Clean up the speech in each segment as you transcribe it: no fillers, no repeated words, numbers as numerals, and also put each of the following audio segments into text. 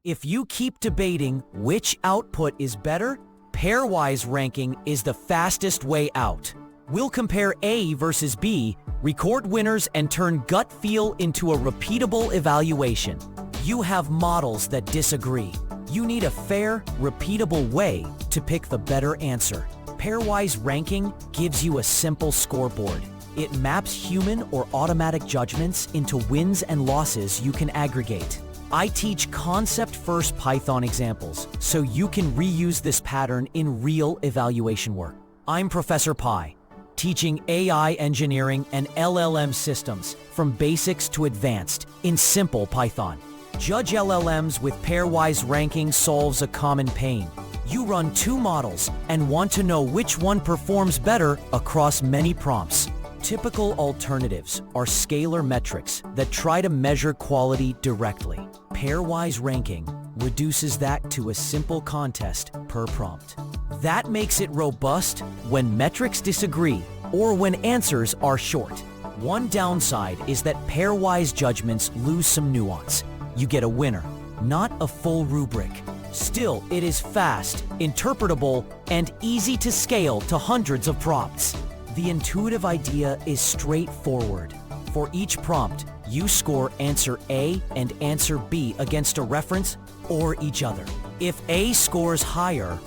If you keep debating which output is better, pairwise ranking is the fastest way out. We'll compare A versus B, record winners, and turn gut feel into a repeatable evaluation. You have models that disagree. You need a fair, repeatable way to pick the better answer. Pairwise ranking gives you a simple scoreboard. It maps human or automatic judgments into wins and losses you can aggregate. I teach concept-first Python examples, so you can reuse this pattern in real evaluation work. I'm Professor Pi, teaching AI engineering and LLM systems from basics to advanced in simple Python. Judge LLMs with pairwise ranking solves a common pain. You run two models and want to know which one performs better across many prompts. Typical alternatives are scalar metrics that try to measure quality directly. Pairwise ranking reduces that to a simple contest per prompt. That makes it robust when metrics disagree or when answers are short. One downside is that pairwise judgments lose some nuance. You get a winner, not a full rubric. Still, it is fast, interpretable, and easy to scale to hundreds of prompts. The intuitive idea is straightforward. For each prompt, you score answer A and answer B against a reference or each other. If A scores higher,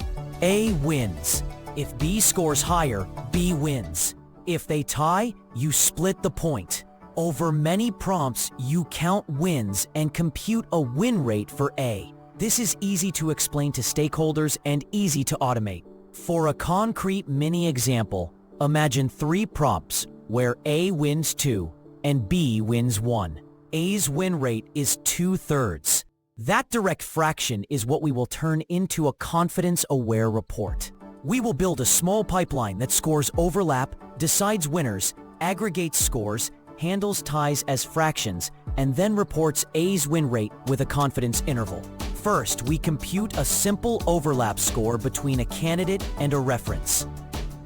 A wins. If B scores higher, B wins. If they tie, you split the point. Over many prompts, you count wins and compute a win rate for A. This is easy to explain to stakeholders and easy to automate. For a concrete mini example, imagine 3 prompts where A wins 2 and B wins 1. A's win rate is 2/3. That direct fraction is what we will turn into a confidence-aware report. We will build a small pipeline that scores overlap, decides winners, aggregates scores, handles ties as fractions, and then reports A's win rate with a confidence interval. First, we compute a simple overlap score between a candidate and a reference.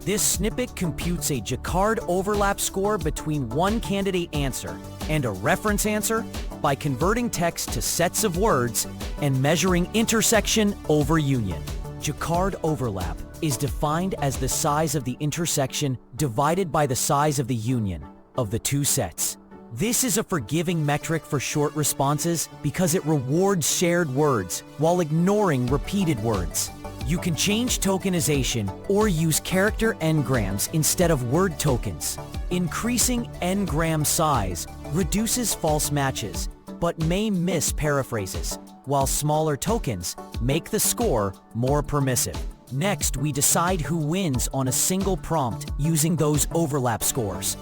This snippet computes a Jaccard overlap score between one candidate answer and a reference answer by converting text to sets of words and measuring intersection over union. Jaccard overlap is defined as the size of the intersection divided by the size of the union of the two sets. This is a forgiving metric for short responses because it rewards shared words while ignoring repeated words. You can change tokenization or use character n-grams instead of word tokens. Increasing n-gram size reduces false matches, but may miss paraphrases, while smaller tokens make the score more permissive. Next, we decide who wins on a single prompt using those overlap scores.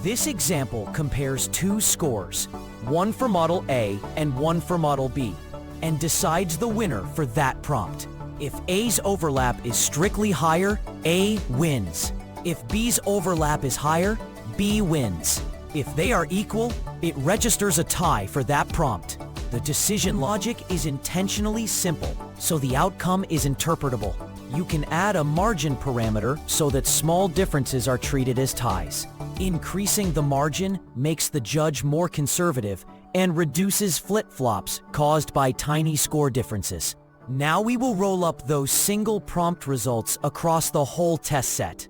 This example compares 2 scores, one for Model A and one for Model B, and decides the winner for that prompt. If A's overlap is strictly higher, A wins. If B's overlap is higher, B wins. If they are equal, it registers a tie for that prompt. The decision logic is intentionally simple, so the outcome is interpretable. You can add a margin parameter so that small differences are treated as ties. Increasing the margin makes the judge more conservative and reduces flip-flops caused by tiny score differences. Now we will roll up those single prompt results across the whole test set.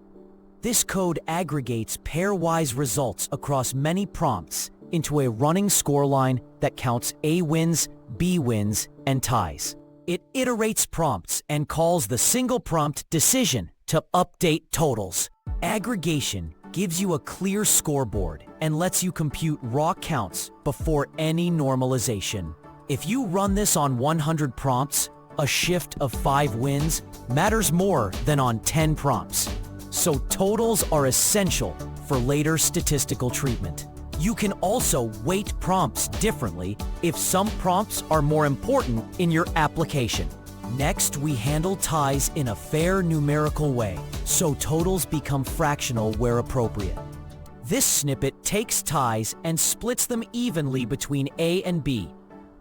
This code aggregates pairwise results across many prompts into a running scoreline that counts A wins, B wins, and ties. It iterates prompts and calls the single prompt decision to update totals. Aggregation gives you a clear scoreboard and lets you compute raw counts before any normalization. If you run this on 100 prompts, a shift of 5 wins matters more than on 10 prompts. So totals are essential for later statistical treatment. You can also weight prompts differently if some prompts are more important in your application. Next, we handle ties in a fair numerical way, so totals become fractional where appropriate. This snippet takes ties and splits them evenly between A and B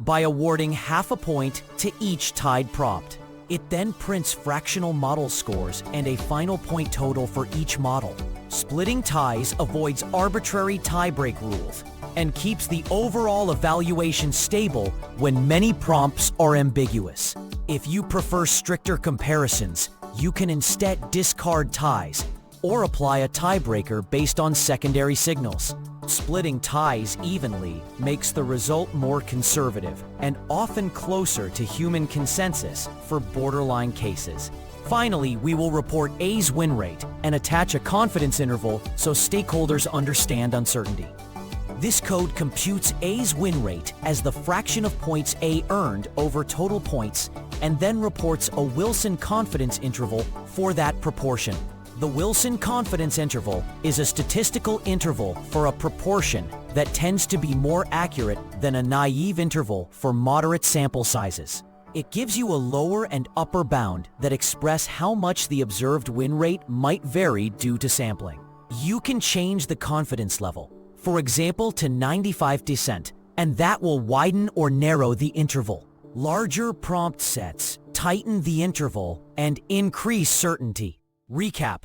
by awarding half a point to each tied prompt. It then prints fractional model scores and a final point total for each model. Splitting ties avoids arbitrary tiebreak rules and keeps the overall evaluation stable when many prompts are ambiguous. If you prefer stricter comparisons, you can instead discard ties or apply a tiebreaker based on secondary signals. Splitting ties evenly makes the result more conservative and often closer to human consensus for borderline cases. Finally, we will report A's win rate and attach a confidence interval so stakeholders understand uncertainty. This code computes A's win rate as the fraction of points A earned over total points and then reports a Wilson confidence interval for that proportion. The Wilson confidence interval is a statistical interval for a proportion that tends to be more accurate than a naive interval for moderate sample sizes. It gives you a lower and upper bound that express how much the observed win rate might vary due to sampling. You can change the confidence level, for example to 95%, and that will widen or narrow the interval. Larger prompt sets tighten the interval and increase certainty. Recap.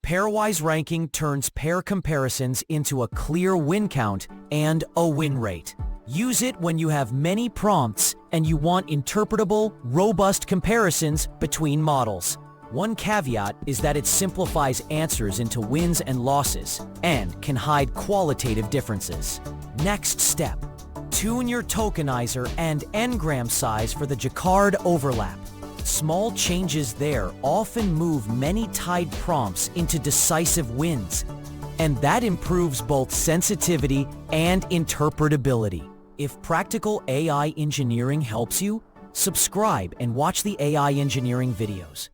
Pairwise ranking turns pair comparisons into a clear win count and a win rate. Use it when you have many prompts and you want interpretable, robust comparisons between models. One caveat is that it simplifies answers into wins and losses and can hide qualitative differences. Next step. Tune your tokenizer and n-gram size for the Jaccard overlap. Small changes there often move many tied prompts into decisive wins, and that improves both sensitivity and interpretability. If practical AI engineering helps you, subscribe and watch the AI engineering videos.